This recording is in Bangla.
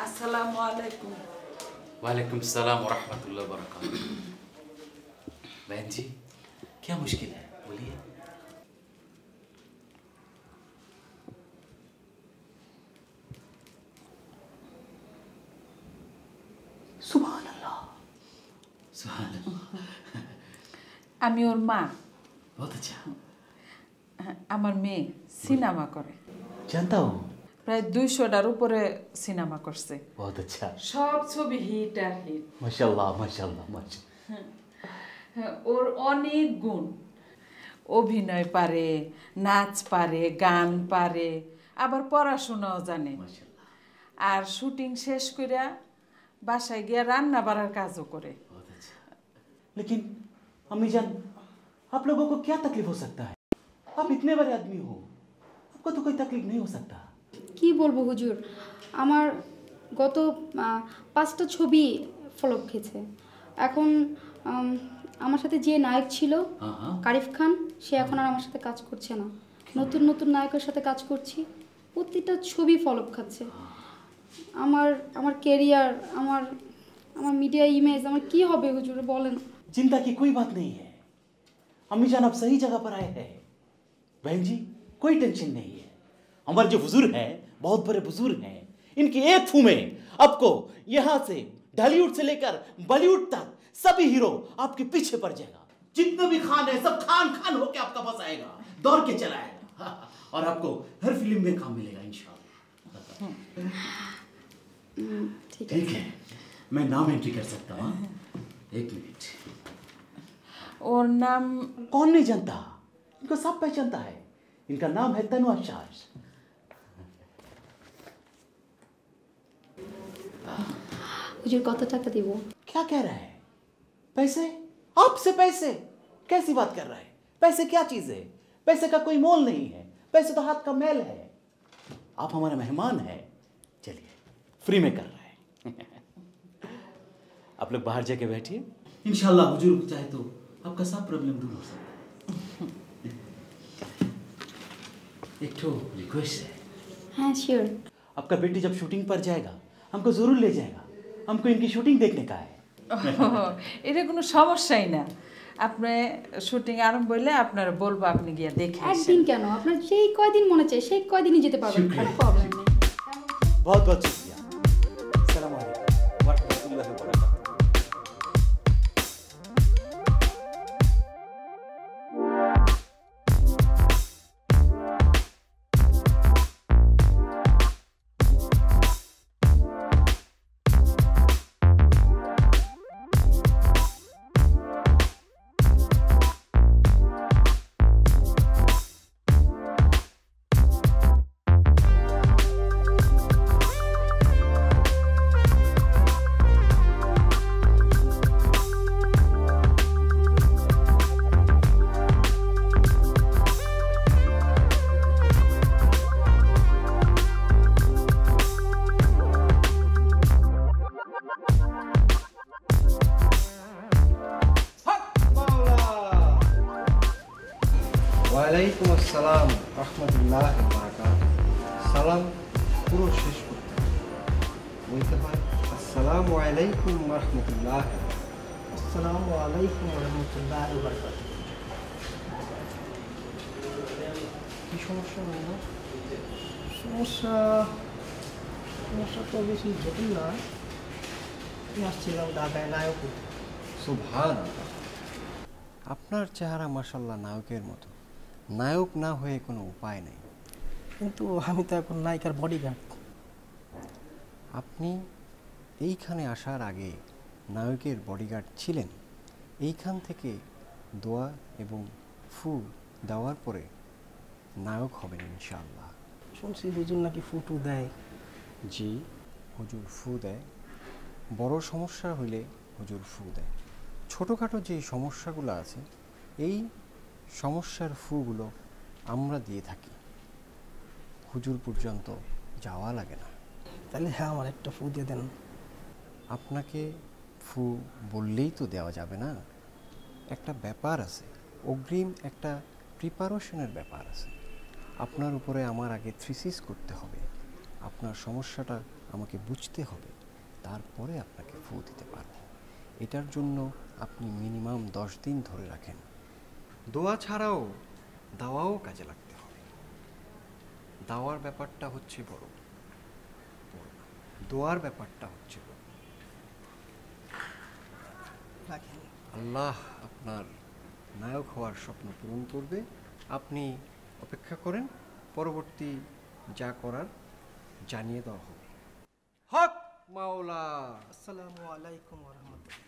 अस्सलामु अलैकुम। वालेकुम सलाम व रहमतुल्लाहि व बरकातुहू। बहन जी क्या मुश्किल है, बोलिए। सुभान अल्लाह, सुभान अल्लाह। আমি ওর মা। बहुत अच्छा। আমার মেয়ে সিনেমা করে। जानता हूँ। প্রায় 200টার উপরে সিনেমা করছে। बहुत अच्छा। সব ছবি হিট আর হিট। माशाल्लाह माशाल्लाह माशाल्लाह। ওর অনেক গুণ, অভিনয় পারে, নাচ পারে, গান পারে, আবার পড়াশোনাও জানে। माशाल्लाह। আর শুটিং শেষ কইরা বাসায় গিয়া রান্না বাড়ার কাজও করে। बहुत अच्छा। लेकिन अम्मी जान, आप लोगों को क्या तकलीफ हो सकता है? आप इतने बड़े आदमी हो, आपको तो कोई तकलीफ नहीं हो सकता। কি বলবো হুজুর, আমার গত 5টা ছবি ফ্লপ খেয়েছে। এখন আমার সাথে যে নায়ক ছিল কারিফ খান, সে এখন আর আমার সাথে কাজ করছে না। নতুন নতুন নায়কের সাথে কাজ করছি, প্রতিটা ছবি ফ্লপ খাচ্ছে। আমার আমার ক্যারিয়ার, আমার আমার মিডিয়া ইমেজ, আমার কি হবে হুজুর বলেন। चिंता की कोई बात नहीं है, अम्मी जान आप सही जगह पर आए हैं। बहन जी कोई टेंशन नहीं है, हमारे जो बुजुर्ग हैं बहुत बड़े बुजुर्ग हैं, इनकी एक फू में आपको यहाँ से ढालीवुड से लेकर बॉलीवुड तक सभी हीरो आपके पीछे पड़ जाएगा। जितने भी खान है सब खान खान होके आपका पास आएगा, दौड़ के चला आएगा और आपको हर फिल्म में काम मिलेगा इंशाल्लाह। ठीक है, मैं नाम एंट्री कर सकता हूँ? एक मिनट। ওর নাম कौन नहीं जानता, इनको सब पहचानता है। इनका नाम है तनु अशाश। হুজুর কত টাকা দিব? क्या कह रहा है? पैसे? आपसे पैसे? कैसी बात कर रहा है? पैसे क्या चीज है? पैसे का कोई मोल नहीं है, पैसे तो हाथ का मैल है। आप हमारे मेहमान हैं, चलिए फ्री में कर रहे हैं। आप लोग बाहर जाके बैठिए, इंशाल्लाह हुजूर चाहे तो आपका सब प्रॉब्लम दूर हो सकता है। एक तो रिक्वेस्ट है, হ্যাঁ শিওর। आपका बेटी जब शूटिंग पर जाएगा हमको जरूर ले जाएगा, हमको इनकी शूटिंग देखने का है। এটা কোনো সমস্যাই না। আপনি শুটিং আরম্ভ হইলে আপনারা বলবো, আপনি গিয়া দেখে আসেন। একদিন কেন, আপনার যেই কয়দিন মনে চায় সেই কয়দিনই যেতে পারবেন, কোনো প্রবলেম নেই। बहुत बहुत शुक्रिया। अस्सलाम वालेकुम व रहमतुल्लाहि व बरकातुहू। ওয়ালাইকুম আসসালাম রহমতুল্লাহ বারাকাত। সালাম পুরো শেষ করতে বলতে হয় আসসালামু আলাইকুম রহমতুল্লাহ। আসসালামু আলাইকুম রহমতুল্লাহি ওয়া বারাকাতুহু। কি সমস্যা বলবো? সমস্যা তো বেশি জটিল না। আমি আসছিলাম ঢাকায় নায়ক হতে। সুবহানাল্লাহ, আপনার চেহারা মাশাআল্লাহ নায়কের মতো। নায়ক না হয়ে কোনো উপায় নেই। কিন্তু আমি তো এখন নায়িকার বডিগার্ড। আপনি এইখানে আসার আগে নায়কের বডিগার্ড ছিলেন। এইখান থেকে দোয়া এবং ফু দেওয়ার পরে নায়ক হবেন ইনশাআল্লাহ। শুনছি হুজুর নাকি ফুটু দেয়। জি, হুজুর ফু দেয়। বড় সমস্যা হইলে হুজুর ফু দেয়। ছোটোখাটো যে সমস্যাগুলো আছে, এই সমস্যার ফুগুলো আমরা দিয়ে থাকি, হুজুর পর্যন্ত যাওয়া লাগে না। তাহলে হ্যাঁ, আমার একটা ফু দিয়ে দেন। আপনাকে ফু বললেই তো দেওয়া যাবে না, একটা ব্যাপার আছে, অগ্রিম একটা প্রিপারেশনের ব্যাপার আছে। আপনার উপরে আমার আগে থ্রিসিস করতে হবে, আপনার সমস্যাটা আমাকে বুঝতে হবে, তারপরে আপনাকে ফু দিতে পারবো। এটার জন্য আপনি মিনিমাম 10 দিন ধরে রাখেন। দোয়া ছাড়াও দাওয়াও কাজে লাগতে হবে। দাওয়ার ব্যাপারটা হচ্ছে বড়, দোয়ার ব্যাপারটা হচ্ছে বড়। রাখেন। আল্লাহ আপনার নায়ক হওয়ার স্বপ্ন পূরণ করবে। আপনি অপেক্ষা করেন, পরবর্তী যা করার জানিয়ে দেওয়া হবে। হক মাওলা। আসসালামু আলাইকুম ওয়া রাহমাতুল্লাহ।